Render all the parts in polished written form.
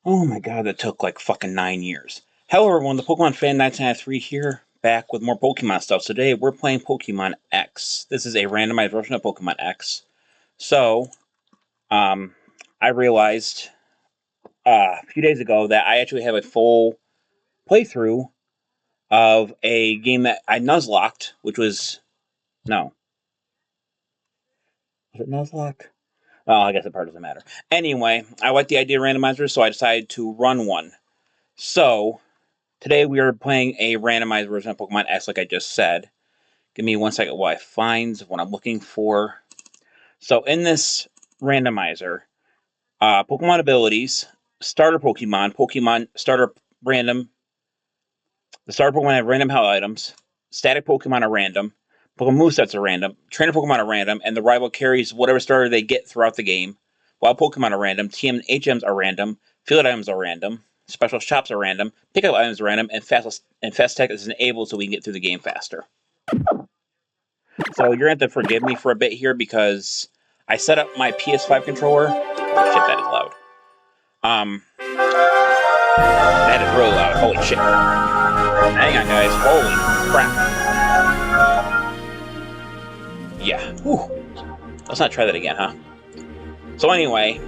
Oh my god, that took like fucking 9 years. Hello everyone, the Pokemon Fan 1993 here, back with more Pokemon stuff. Today we're playing Pokemon X. This is a randomized version of Pokemon X. So, I realized a few days ago that I actually have a full playthrough of a game that I nuzlocked, which was... no. Was it nuzlocked? Oh, I guess the part doesn't matter. Anyway, I like the idea of randomizers, so I decided to run one. So, today we are playing a randomized version of Pokemon X, like I just said. Give me 1 second while I find what I'm looking for. So in this randomizer, Pokemon Abilities, Starter Pokemon, Pokemon Starter Random, the Starter Pokemon have random held items, Static Pokemon are random, Pokemon Movesets are random, Trainer Pokemon are random, and the rival carries whatever starter they get throughout the game. Wild Pokemon are random, TMs HMs are random, Field items are random, Special Shops are random, Pickup items are random, and Fast Tech is enabled so we can get through the game faster. So you're going to have to forgive me for a bit here because I set up my PS5 controller. Oh shit, that is loud. That is really loud. Holy shit. Hang on, guys. Holy crap. Yeah. Whew. Let's not try that again, huh? So anyway,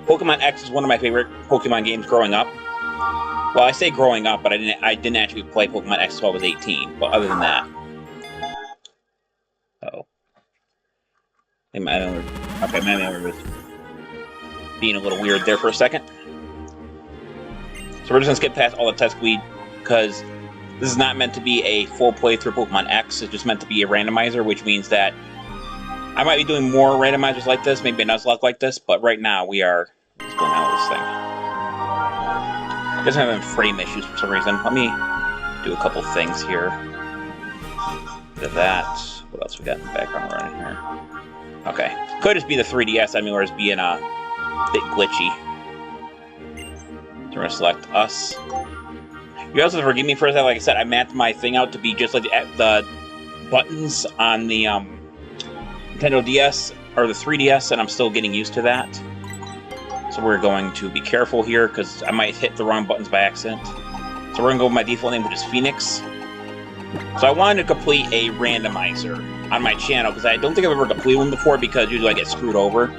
Pokemon X is one of my favorite Pokemon games growing up. Well, I say growing up, but I didn't actually play Pokemon X until I was 18. But other than that. Uh-oh. Okay, my memory was being a little weird there for a second. So we're just going to skip past all the test weed, because this is not meant to be a full playthrough of Pokemon X. It's just meant to be a randomizer, which means that I might be doing more randomizers like this, maybe a Nuzlocke like this, but right now we are... what's going on with this thing? It doesn't have any frame issues for some reason. Let me do a couple things here. Look at that. What else we got in the background running here? Okay. Could just be the 3DS emulars being a bit glitchy. So we're going to select us. You also have to forgive me for that. Like I said, I mapped my thing out to be just like the buttons on the Nintendo DS, or the 3DS, and I'm still getting used to that. So we're going to be careful here, because I might hit the wrong buttons by accident. So we're going to go with my default name, which is Phoenix. So I wanted to complete a randomizer on my channel, because I don't think I've ever completed one before, because usually I get screwed over.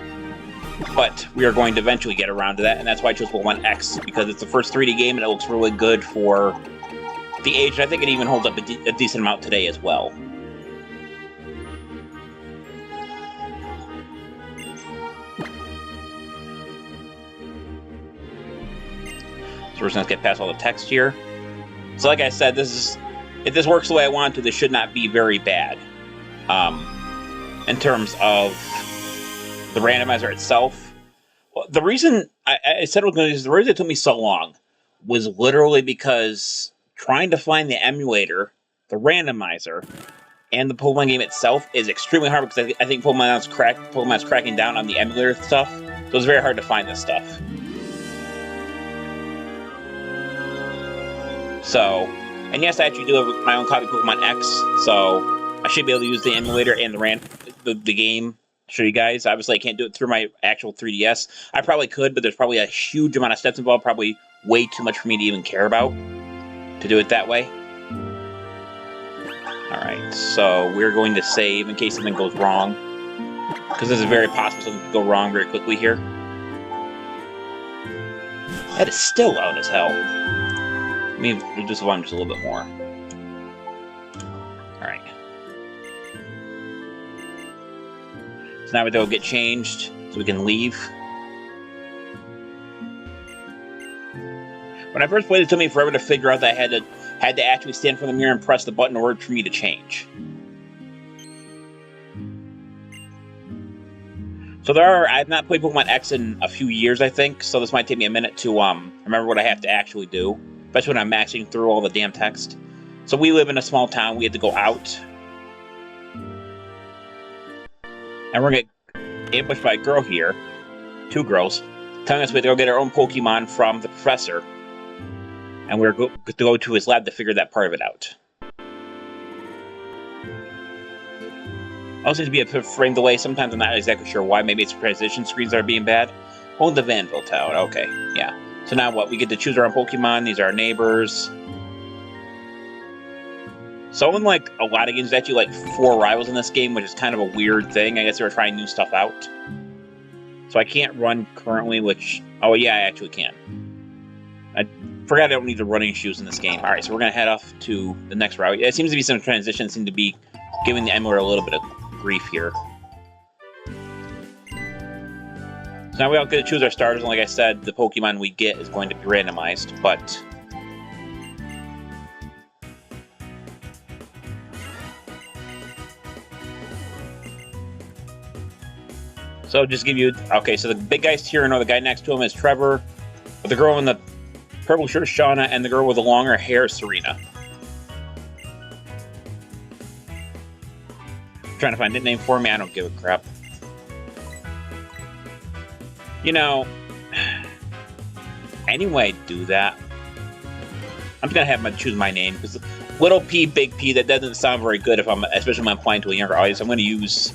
But we are going to eventually get around to that, and that's why I chose Pokemon X, because it's the first 3D game, and it looks really good for the age, and I think it even holds up a decent amount today as well. So we're just going to get past all the text here. So like I said, if this works the way I want it to, this should not be very bad. In terms of the randomizer itself. Well, the reason I said it was going to use, the reason it took me so long was literally because trying to find the emulator, the randomizer, and the Pokemon game itself is extremely hard, because I think Pokemon's cracking down on the emulator stuff, so it's very hard to find this stuff. So, and yes, I actually do have my own copy of Pokemon X, so I should be able to use the emulator and the game to show you guys. Obviously, I can't do it through my actual 3DS. I probably could, but there's probably a huge amount of steps involved, probably way too much for me to even care about to do it that way. Alright, so we're going to save in case something goes wrong, because this is very possible something could go wrong very quickly here. That is still loud as hell. Let me reduce the volume just a little bit more. Alright. So now we go get changed, so we can leave. When I first played, it took me forever to figure out that I had to actually stand in front of the mirror and press the button in order for me to change. So I've not played Pokemon X in a few years, I think, so this might take me a minute to remember what I have to actually do. Especially when I'm maxing through all the damn text. So we live in a small town, we have to go out. And we're going to get ambushed by a girl here. 2 girls. Telling us we have to go get our own Pokemon from the professor. And we're going to go to his lab to figure that part of it out. Also seems to be a frame delay. Sometimes I'm not exactly sure why. Maybe it's transition screens that are being bad. Hold the Vanville town. Okay, yeah. So now what? We get to choose our own Pokemon. These are our neighbors. So unlike a lot of games, there's actually like 4 rivals in this game, which is kind of a weird thing. I guess they were trying new stuff out. So I can't run currently, which... Oh, yeah, I actually can. I forgot I don't need the running shoes in this game. Alright, so we're going to head off to the next route. It seems to be some transitions seem to be giving the emulator a little bit of grief here. So now we all get to choose our starters, and like I said, the Pokemon we get is going to be randomized, but... So just give you... Okay, so the big guy's Tyranno, the guy next to him is Trevor, the girl in the purple shirt is Shauna, and the girl with the longer hair is Serena. Trying to find a nickname for me, I don't give a crap. You know, anyway, do that. I'm just gonna have them choose my name because little P, big P, that doesn't sound very good if especially when I'm applying to a younger audience. I'm gonna use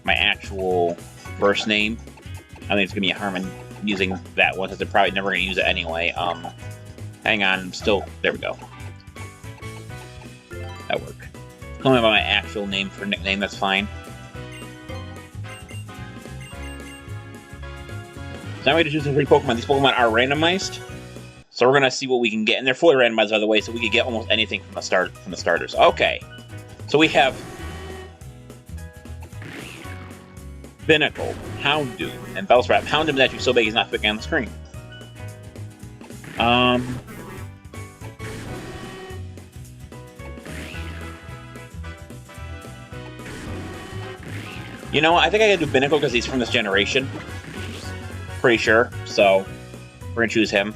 my actual first name. I think it's gonna be harm in using that one because they're probably never gonna use it anyway. Hang on, I'm still there. We go. That worked. Tell me about my actual name for nickname. That's fine. So now we have to choose some 3 Pokemon. These Pokemon are randomized, so we're gonna see what we can get, and they're fully randomized, by the way, so we can get almost anything from the starters. Okay, so we have Binacle, Houndoom, and Bellsprout. Houndoom is actually so big he's not fitting on the screen. You know what? I think I gotta do Binacle because he's from this generation. Pretty sure, so we're gonna choose him.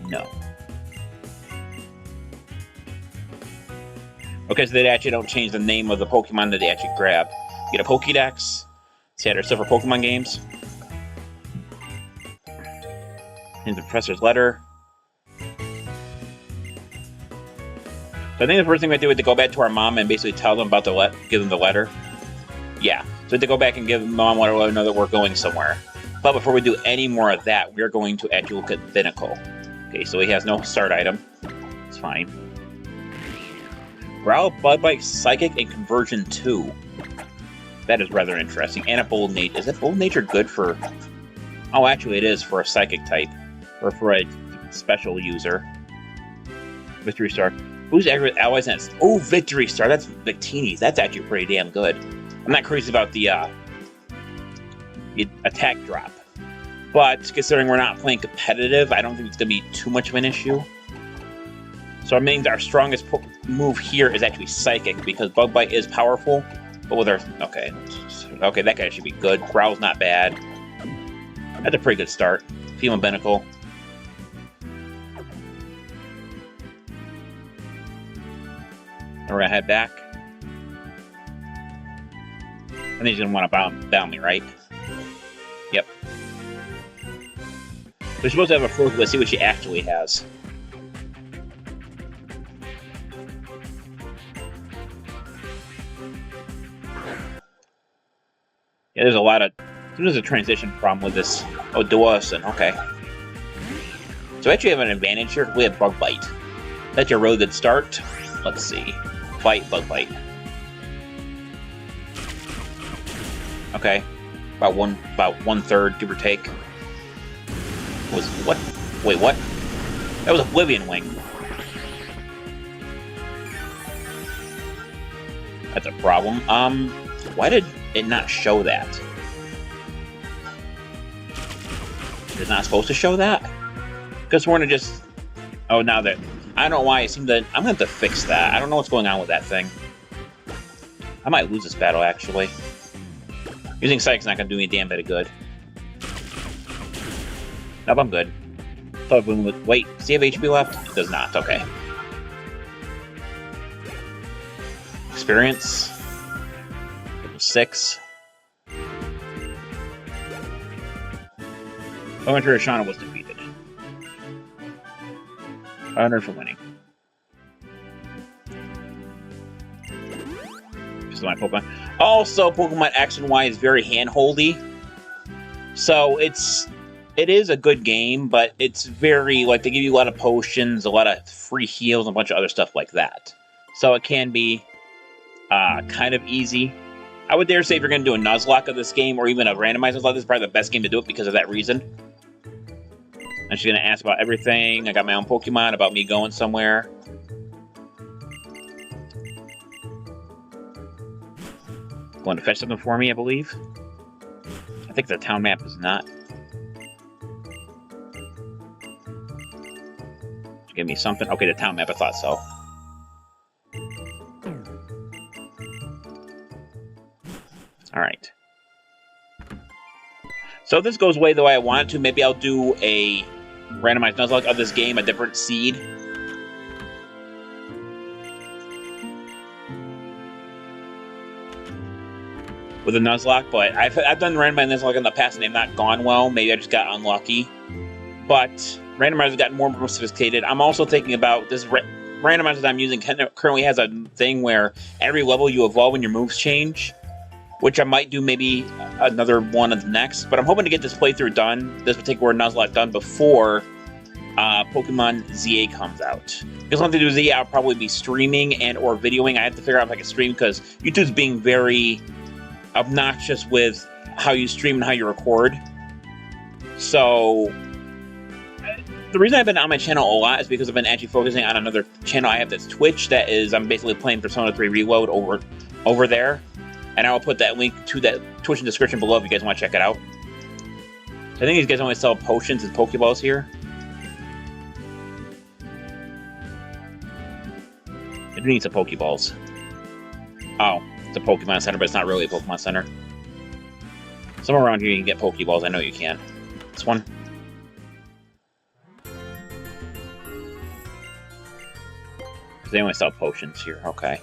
No. Okay, so they actually don't change the name of the Pokemon that they actually grab. You get a Pokédex. See, our silver Pokemon games. Here's the professor's letter. So I think the first thing we have to do is to go back to our mom and basically tell them about give them the letter. Yeah, so we have to go back and give mom let her know that we're going somewhere. But before we do any more of that, we're going to actually look at Binacle. Okay, so he has no start item. It's fine. Growl, Bud Bite, Psychic, and Conversion 2. That is rather interesting. And a Bold Nature. Is it Bold Nature good for... Oh, actually it is for a Psychic type. Or for a special user. Victory Star. Who's always in it? Oh, Victory Star. That's Victini's. That's actually pretty damn good. I'm not crazy about the attack drop. But considering we're not playing competitive, I don't think it's going to be too much of an issue. So I mean, our strongest move here is actually Psychic, because Bug Bite is powerful. But with our... Okay. Okay, that guy should be good. Growl's not bad. That's a pretty good start. Female Binacle. And we're going to head back. I think he's going to want to bound me, right? Yep. We're supposed to have a focus. Let's see what she actually has. Yeah, there's a lot of... There's a transition problem with this. Oh, Duosin, okay. So we actually have an advantage here. We have Bug Bite. That's your really good start. Let's see. Bite, Bug Bite. Okay. About one third, give or take. What? Wait, what? That was Oblivion Wing. That's a problem. Why did it not show that? It's not supposed to show that? Because we're gonna just... Oh, now that... I don't know why it seemed that... I'm gonna have to fix that. I don't know what's going on with that thing. I might lose this battle, actually. Using Psychic's not gonna do me a damn bit of good. Nope, I'm good. Wait, does he have HP left? It does not, okay. Experience. 6. Elementary Shauna was defeated. 500 for winning. This is my Pokemon. Also, Pokemon X and Y is very hand-holdy. So it is a good game, but it's very, like, they give you a lot of potions, a lot of free heals, and a bunch of other stuff like that. So it can be kind of easy. I would dare say if you're going to do a Nuzlocke of this game, or even a randomized Nuzlocke, this is probably the best game to do it because of that reason. And she's going to ask about everything. I got my own Pokemon, about me going somewhere. Going to fetch something for me, I believe. I think the town map is not. Give me something. Okay, the town map, I thought so. Alright. So if this goes away the way I want it to, maybe I'll do a randomized Nuzlocke of this game, a different seed. With a Nuzlocke, but I've done randomized Nuzlocke in the past and they've not gone well. Maybe I just got unlucky. But randomizers have gotten more and more sophisticated. I'm also thinking about this randomizer that I'm using currently has a thing where every level you evolve and your moves change, which I might do maybe another one of the next. But I'm hoping to get this playthrough done, this particular Nuzlocke done, before Pokemon ZA comes out. Because once I do ZA, I'll probably be streaming and or videoing. I have to figure out if I can stream because YouTube's being very obnoxious with how you stream and how you record. So the reason I've been on my channel a lot is because I've been actually focusing on another channel I have that's Twitch. That is, I'm basically playing Persona 3 Reload over there. And I will put that link to that Twitch in the description below if you guys want to check it out. I think these guys only sell potions and Pokeballs here. I do need some Pokeballs. Oh, it's a Pokemon Center, but it's not really a Pokemon Center. Somewhere around here you can get Pokeballs. I know you can. This one. They only sell potions here. Okay.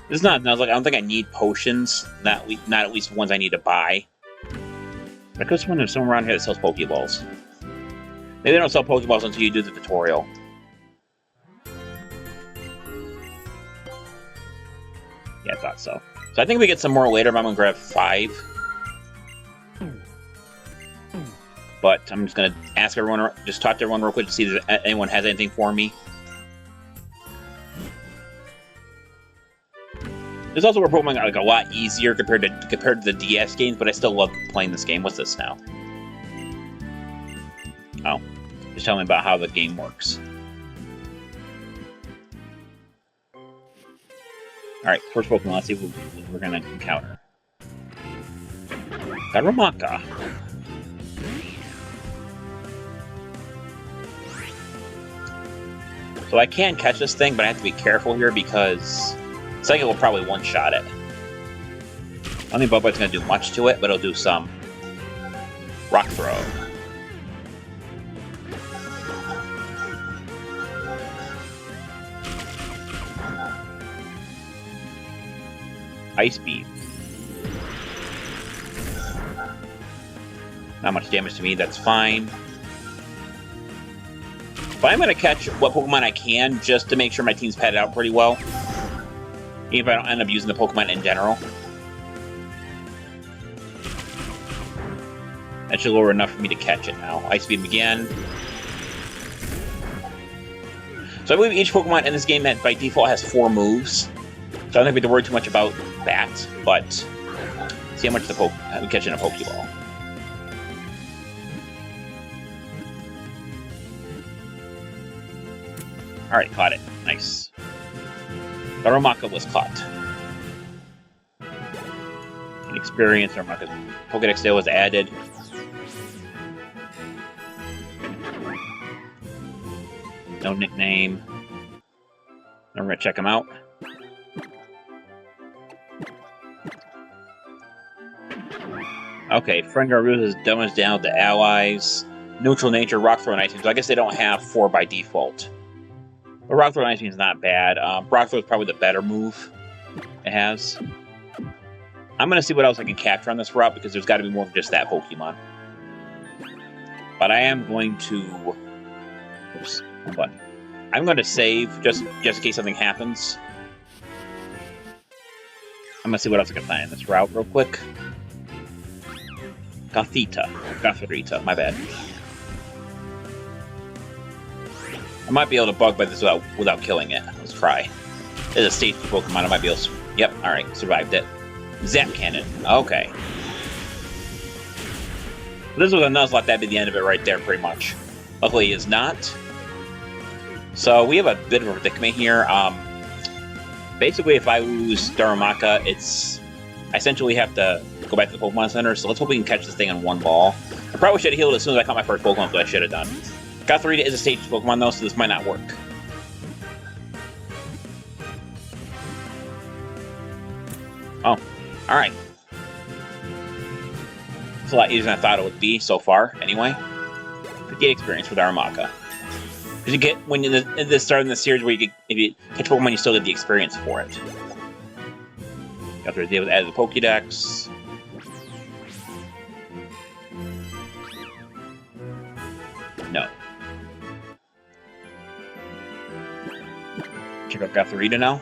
This is not Nuzlocke. I don't think I need potions. Not at least ones I need to buy. But I could have there's someone around here that sells Pokeballs. Maybe they don't sell Pokeballs until you do the tutorial. Yeah, I thought so. So I think we get some more later, but I'm going to grab 5. But I'm just going to ask everyone, just talk to everyone real quick to see if anyone has anything for me. There's also where Pokemon got like a lot easier compared to the DS games, but I still love playing this game. What's this now? Oh, just tell me about how the game works. Alright, first Pokemon, let's see what we're going to encounter. Garamaka. So I can catch this thing, but I have to be careful here because Psychic will probably one-shot it. I don't think Bug Bite's going to do much to it, but it'll do some. Rock Throw. Ice Beam. Not much damage to me, that's fine. But I'm going to catch what Pokemon I can, just to make sure my team's padded out pretty well. Even if I don't end up using the Pokemon in general. That should lower enough for me to catch it now. Ice Beam again. So I believe each Pokemon in this game by default has 4 moves. So I don't think we have to worry too much about that, but see how much we catch in a Pokeball. Alright, caught it. Nice. Garamaka was caught. An experience, Garamaka's Pokedex still was added. No nickname. Now we're gonna check him out. Okay, Friend Garus is dumbest down to allies. Neutral nature, Rock Throw, and Ice Beam. So I guess they don't have 4 by default. But Rock Throw and Ice Beam is not bad. Rock Throw is probably the better move it has. I'm going to see what else I can capture on this route, because there's got to be more than just that Pokemon. But I am going to... Oops, hold on. I'm going to save, just in case something happens. I'm gonna see what else I can find in this route real quick. Gothorita, my bad. I might be able to bug by this without killing it. Let's try. There's a stage 2 Pokemon, I might be able to... Yep, alright, survived it. Zap Cannon, okay. This was a Nuzlocke, that'd be the end of it right there, pretty much. Luckily, it's not. So, we have a bit of a predicament here. Basically, if I lose Darumaka, I essentially have to go back to the Pokemon Center, so let's hope we can catch this thing in one ball. I probably should have healed as soon as I caught my first Pokemon, but I should have done. Gothorita is a stage Pokemon, though, so this might not work. Oh, alright. It's a lot easier than I thought it would be so far, anyway. 58 experience with Darumaka. Because you get, when you're in the start of the series where you get, if you catch Pokemon, you still get the experience for it. Gothorita was added to the Pokédex. No. Check out Gothorita now.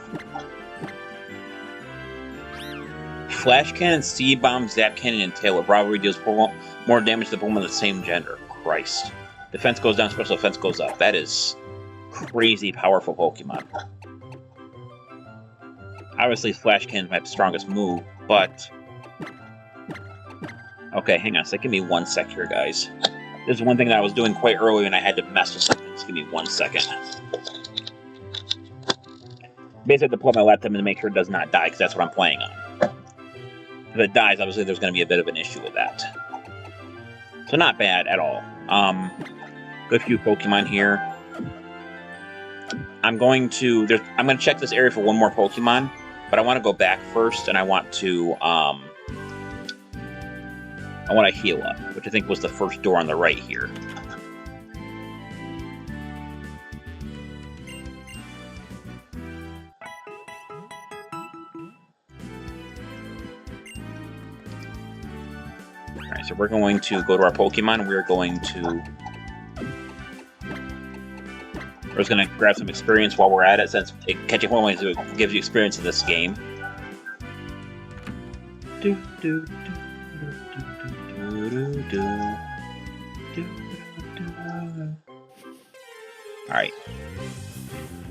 Flash Cannon, Seed Bomb, Zap Cannon, and Tail of Rivalry deals more damage to the Pokemon of the same gender. Christ. Defense goes down, special defense goes up. That is crazy powerful Pokemon. Obviously, Flash Cannon is my strongest move, but... Okay, hang on a second. Give me 1 sec here, guys. This is one thing that I was doing quite early and I had to mess with something. Just give me 1 second. Basically, I have to pull up my laptop to make sure it does not die, because that's what I'm playing on. If it dies, obviously there's going to be a bit of an issue with that. So not bad at all. Good few Pokemon here. I'm going to check this area for one more Pokemon, but I want to go back first, and I want to heal up, which I think was the first door on the right here. Alright, so we're going to go to our Pokemon. We're just going to grab some experience while we're at it, since catching Pokemon gives you experience in this game. Alright.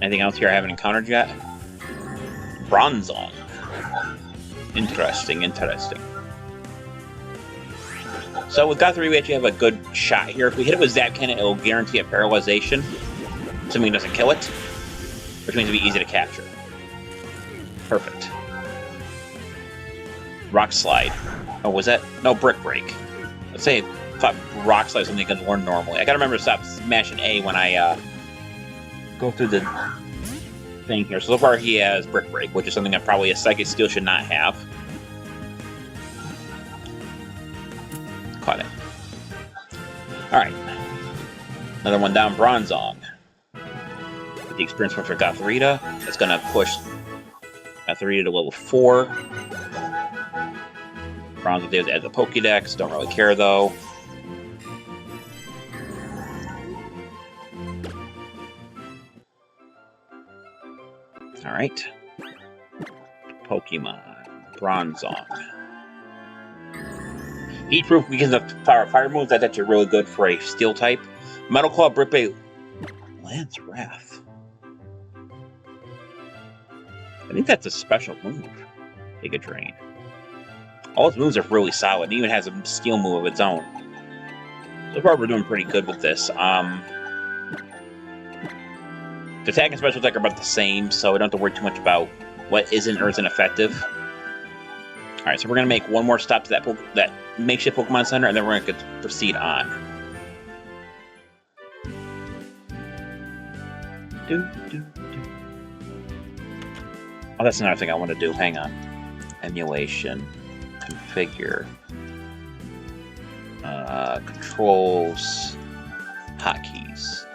Anything else here I haven't encountered yet? Bronzong. Interesting. So with Gothorita, we actually have a good shot here. If we hit it with Zap Cannon, it will guarantee a paralyzation, assuming it doesn't kill it, which means it'll be easy to capture. Perfect. Rock Slide. Oh, was that? No, Brick Break. Let's say I thought Rock Slide is something you can learn normally. I gotta remember to stop smashing A when I go through the thing here. So far he has Brick Break, which is something that probably a Psychic Steel should not have. Caught it. Alright. Another one down, Bronzong. With the experience point for Gothorita. That's gonna push Gothorita to level 4. Bronzong is as a Pokédex, don't really care though. Alright. Pokemon. Bronzong. Heat-proof because of fire moves, that's actually really good for a steel type. Metal Claw, Brick Break, Lance Wrath. I think that's a special move. Take a Drain. All its moves are really solid. It even has a steel move of its own. So far, we're doing pretty good with this. The attack and special attack are about the same, so we don't have to worry too much about what isn't or isn't effective. Alright, so we're going to make one more stop to that makeshift Pokemon Center, and then we're going to proceed on. Oh, that's another thing I want to do. Hang on. Emulation. Configure. Controls. Hotkeys.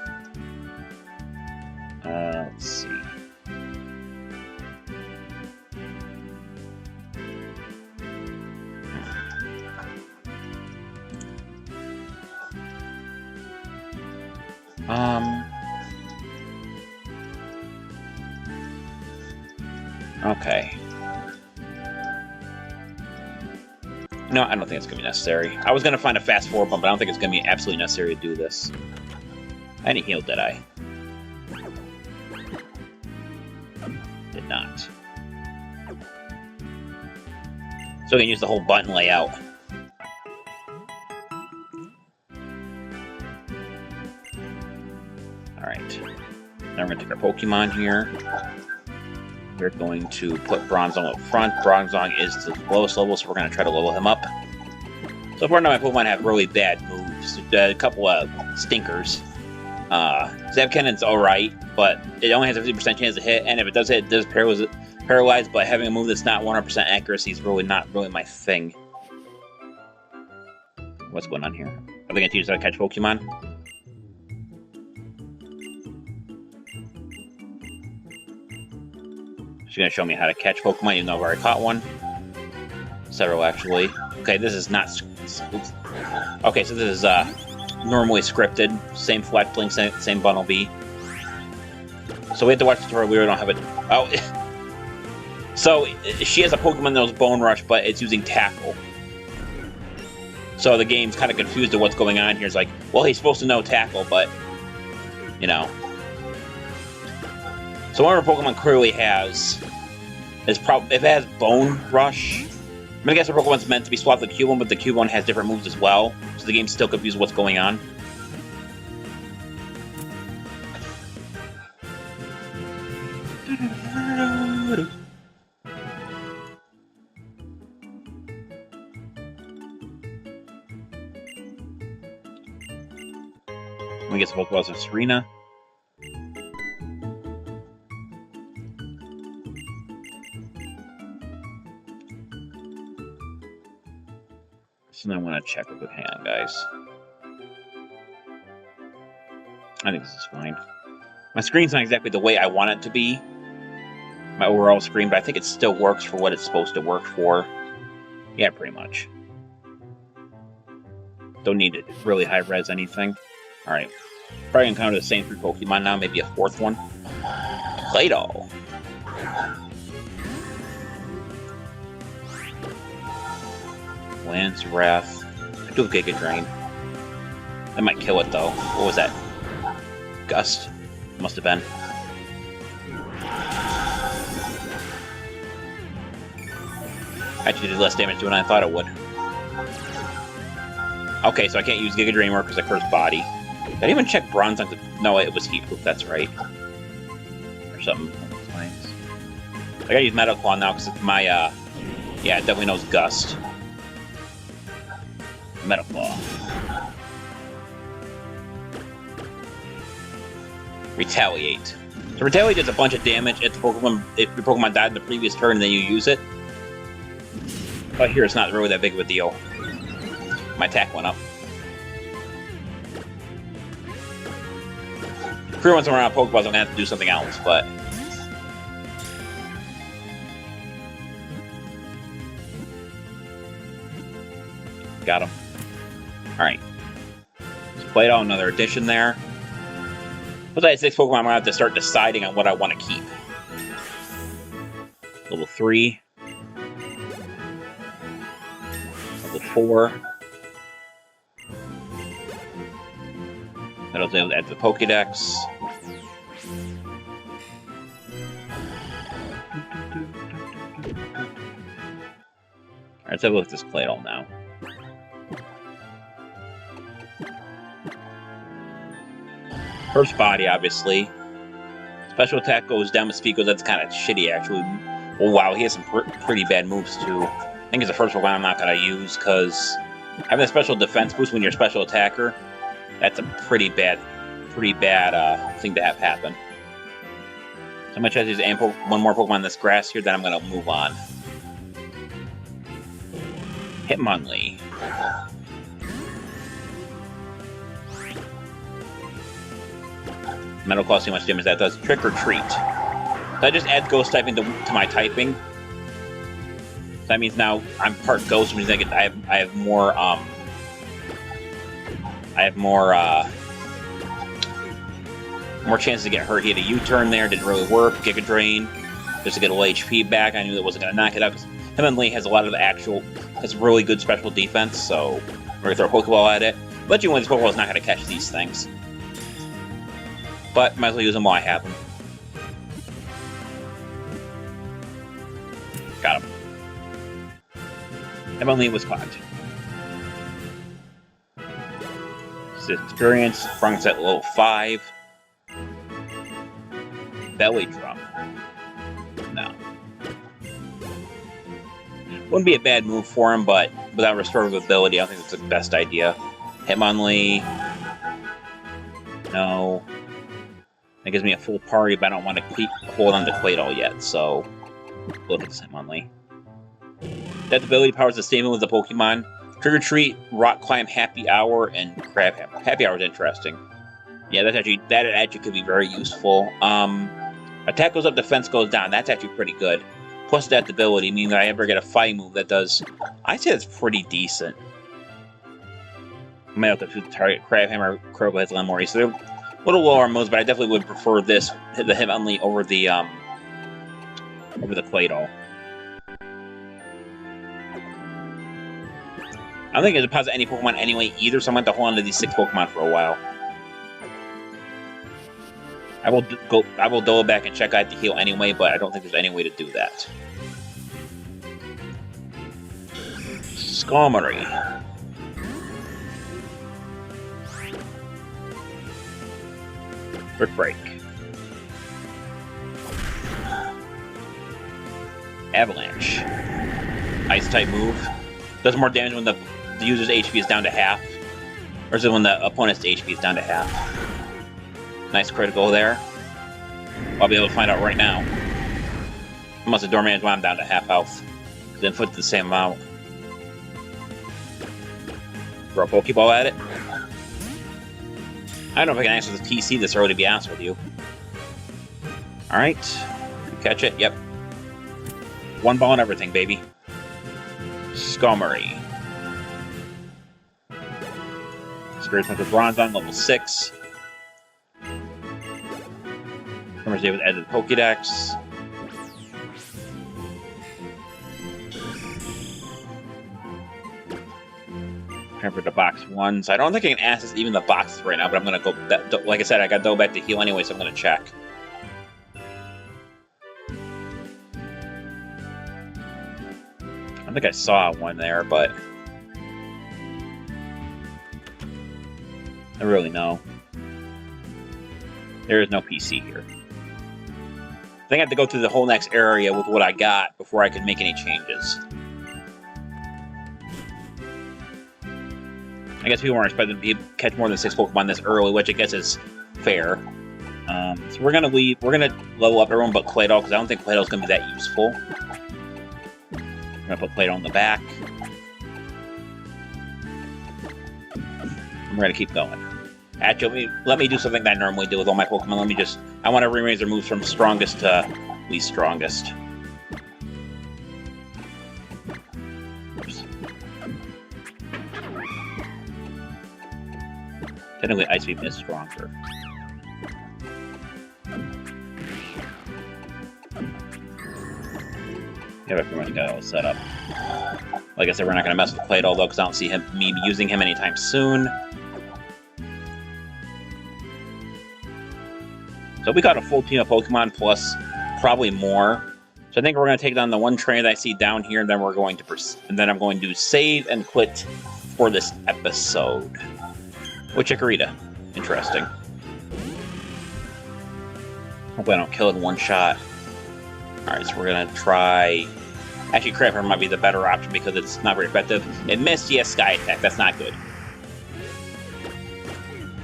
Let's see. Okay. No, I don't think it's going to be necessary. I was going to find a fast forward bump, but I don't think it's going to be absolutely necessary to do this. I didn't heal, did I? Did not. So we can use the whole button layout. Alright. Now we're going to take our Pokemon here. We're going to put Bronzong up front. Bronzong is the lowest level, so we're going to try to level him up. So far now my Pokemon have really bad moves. A couple of stinkers. Zabcannon's alright, but it only has a 50% chance to hit, and if it does hit, it does paralyze, but having a move that's not 100% accuracy is really not really my thing. What's going on here? Are they going to teach us how to catch Pokemon? She's going to show me how to catch Pokemon, even though I've already caught one. Several, actually. Okay, this is not... Okay, so this is normally scripted. Same Flex Link, same Bundle B. So we have to watch the tutorial. We really don't have it... Oh, so she has a Pokemon that was Bone Rush, but it's using Tackle. So the game's kind of confused at what's going on here. It's like, well, he's supposed to know Tackle, but... You know... So one of our Pokemon clearly has is if it has Bone Rush. I'm gonna guess our Pokemon's meant to be swapped with the Cubone, but the Cubone has different moves as well, so the game's still confused what's going on. Let me get some Pokeballs of Serena. So I want to check real quick. Hang on, guys. I think this is fine. My screen's not exactly the way I want it to be. My overall screen, but I think it still works for what it's supposed to work for. Yeah, pretty much. Don't need it really high res anything. Alright. Probably encounter the same 3 Pokemon now, maybe a 4th one. Play-Doh. Lance, Wrath. I do have Giga Drain. That might kill it, though. What was that? Gust? Must have been. Actually did less damage to it than I thought it would. Okay, so I can't use Giga Drain more because I cursed Body. Did I even check Bronzong? No, it was Heat Proof, that's right. Or something. I gotta use Metal Claw now because my, yeah, it definitely knows Gust. Metal Claw. Retaliate. So Retaliate does a bunch of damage if your Pokemon died in the previous turn and then you use it. But here it's not really that big of a deal. My attack went up. Pretty once I'm around Pokeballs, I'm gonna have to do something else, but... Got him. Alright. Let's play it on another edition there. Once I have 6 Pokemon, I'm gonna have to start deciding on what I want to keep. Level 3. Level 4. That I was able to add to the Pokédex. Alright, let's have a look at this Claydol now. First Body, obviously. Special attack goes down with speed goes. That's kind of shitty, actually. Oh, wow, he has some pretty bad moves, too. I think it's the first one I'm not going to use, because having a special defense boost when you're a special attacker, that's a pretty bad thing to have happen. So I'm going to try to use one more Pokemon in this grass here, then I'm going to move on. Hitmonlee. Metal Claw, see how much damage that does. Trick or Treat. So I just add Ghost typing to my typing. So that means now I'm part Ghost, which means I have more more chances to get hurt. He had a U-turn there, didn't really work. Giga Drain, just to get a little HP back. I knew that wasn't going to knock it out, because Hitmonlee has a lot of the actual It's really good special defense, so we're going to throw a Pokeball at it. But you win, this Pokeball is not going to catch these things. But might as well use them while I have them. Got him. Emily was caught. Experience, Sprung's at level 5. Belly Drum. No. Wouldn't be a bad move for him, but without restorative ability, I don't think it's the best idea. Hitmonlee. No. That gives me a full party, but I don't want to hold on to Claydol yet, so look at this Hitmonlee. That ability powers the statement with the Pokemon. Trick or Treat, Rock Climb, Happy Hour, and Crab Hammer. Happy Hour is interesting. Yeah, that actually could be very useful. Attack goes up, defense goes down. That's actually pretty good. Plus that ability, meaning that I ever get a fighting move that does... I'd say that's pretty decent. I might have to target Crab Hammer, Crobat has Lemori. So they're a little lower moves, but I definitely would prefer this, the Hitmonlee, over the Claydol. I don't think it deposits any Pokemon anyway either, so I'm going to hold on to these 6 Pokemon for a while. I will double back and check out the heal anyway, but I don't think there's any way to do that. Skarmory. Brick Break. Avalanche. Ice-type move. Does more damage when the user's HP is down to half. Or is it when the opponent's HP is down to half? Nice critical there. I'll be able to find out right now. Unless the Dorman is why I'm down to half health. Then put the same amount. Throw a Pokeball at it. I don't know if I can answer the TC this early, to be honest with you. Alright. Catch it? Yep. One ball and everything, baby. Skarmory. Spirit Center Bronzong, level 6. Skarmory's able to add to the Pokédex. Time for the box 1. So I don't think I can access even the boxes right now, but I'm going to go... Like I said, I got to double back to heal anyway, so I'm going to check. I don't think I saw one there, but... I really know. There is no PC here. I think I have to go through the whole next area with what I got before I can make any changes. I guess people weren't expecting to catch more than 6 Pokemon this early, which I guess is fair. So we're gonna level up everyone but Claydol, because I don't think Claydol's gonna be that useful. I'm gonna put Claydol in the back. And we're gonna keep going. Actually, let me do something that I normally do with all my Pokemon. I want to rearrange their moves from strongest to least strongest. Oops. Technically, Ice Beam is stronger. Yeah, but everyone got it all set up. Like I said, we're not going to mess with Claydol, though, because I don't see me using him anytime soon. So we got a full team of Pokemon, plus probably more. So I think we're going to take down the one trainer that I see down here, and then I'm going to save and quit for this episode. With Chikorita. Interesting. Hopefully I don't kill it in one shot. Alright, so we're going to try... Actually, Crab Hammer might be the better option because it's not very effective. It missed, yes, Sky Attack. That's not good.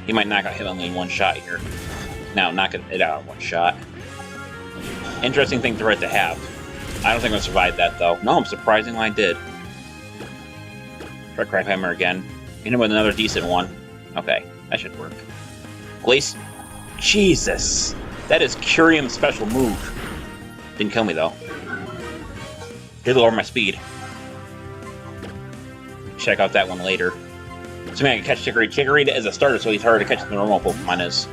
He might knock out Hitmonlee in one shot here. Now, knock it out in one shot. Interesting thing to have. I don't think I'm going to survive that, though. No, I'm surprisingly I did. Try Crab Hammer again. Hit him with another decent one. Okay, that should work. Glace... Jesus! That is Curium's special move. Didn't kill me, though. Did lower my speed. Check out that one later. So maybe I can catch Chikorita. Chikorita is a starter, so he's harder to catch than the normal Pokemon is.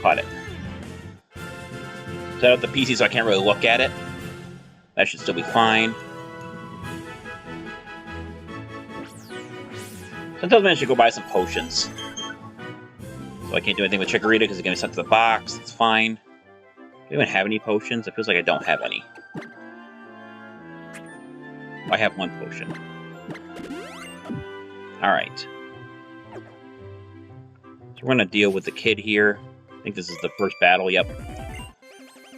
Caught it. Set up the PC so I can't really look at it. That should still be fine. Sometimes I should go buy some potions. So I can't do anything with Chikorita because it's going to be sent to the box. It's fine. Do I even have any potions? It feels like I don't have any. I have one potion. Alright. So we're going to deal with the kid here. I think this is the first battle, yep.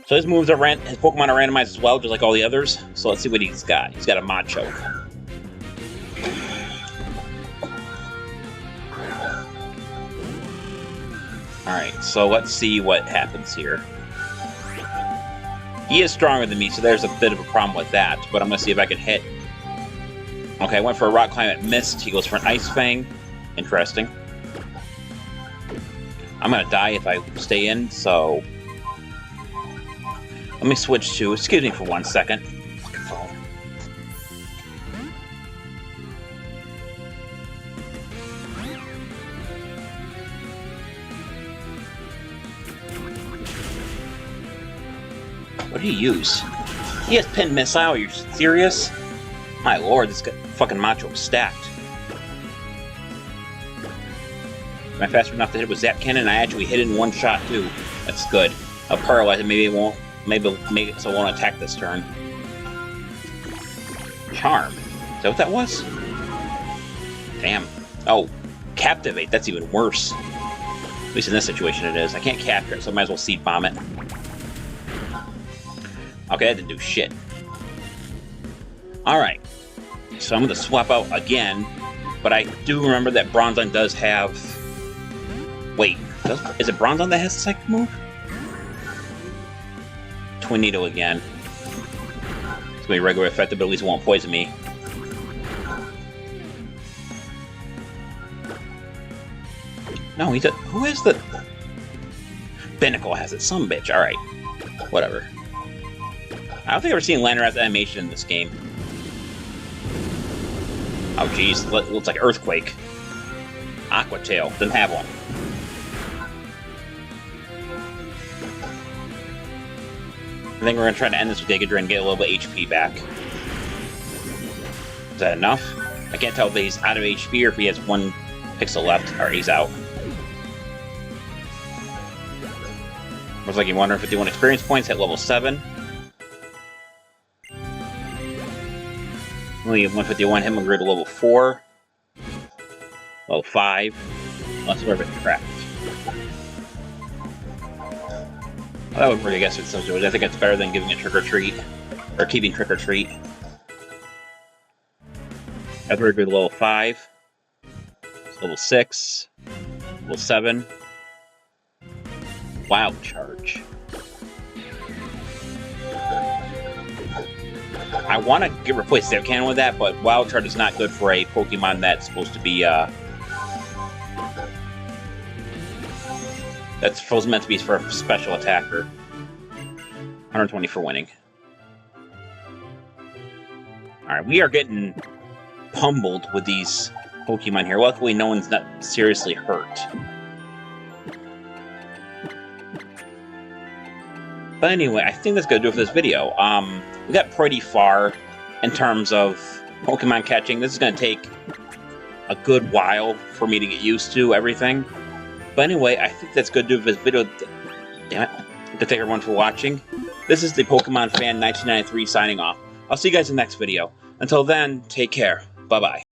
So his moves are his Pokemon are randomized as well, just like all the others. So let's see what he's got. He's got a Machoke. Alright, so let's see what happens here. He is stronger than me, so there's a bit of a problem with that, but I'm going to see if I can hit. Okay, I went for a Rock Climb, it missed. He goes for an Ice Fang. Interesting. I'm going to die if I stay in, so... Let me switch to... Excuse me for 1 second. Fucking phone. What do you use? He has Pin Missile, are you serious? My lord, this fucking Machoke stacked. Am I fast enough to hit it with Zap Cannon? I actually hit it in one shot too. That's good. I'll paralyze it, maybe it won't. Maybe it'll make it so it won't attack this turn. Charm. Is that what that was? Damn. Oh, Captivate. That's even worse. At least in this situation it is. I can't capture it, so I might as well Seed Bomb it. Okay, that didn't do shit. Alright. So I'm going to swap out again. But I do remember that Bronzong does have... Wait. Is it Bronzong that has the psychic move? Twin Needle again. It's going to be regular effective, but at least it won't poison me. No, he's a... Who has the... Binacle has it. Some bitch. Alright. Whatever. I don't think I've ever seen Landorus animation in this game. Oh jeez, looks like Earthquake. Aqua Tail. Doesn't have one. I think we're going to try to end this with Gigadra and get a little bit of HP back. Is that enough? I can't tell if he's out of HP or if he has 1 pixel left. Alright, he's out. Looks like he 151 experience points at level 7. Only 151 hit him to level 4. Level 5. Let's work with Trapped. Well, that would really guess it's something. I think it's better than giving it Trick or Treat. Or keeping Trick or Treat. That's very good. Level 5. Level 6. Level 7. Wild Charge. I want to replace Zap Cannon with that, but Wild Charge is not good for a Pokemon that's supposed to be, that's meant to be for a special attacker. 120 for winning. Alright, we are getting pummeled with these Pokemon here. Luckily, no one's not seriously hurt. But anyway, I think that's going to do it for this video. We got pretty far in terms of Pokemon catching. This is going to take a good while for me to get used to everything. But anyway, I think that's going to do it for this video. Damn it. To thank everyone for watching. This is the Pokemon Fan 1993 signing off. I'll see you guys in the next video. Until then, take care. Bye-bye.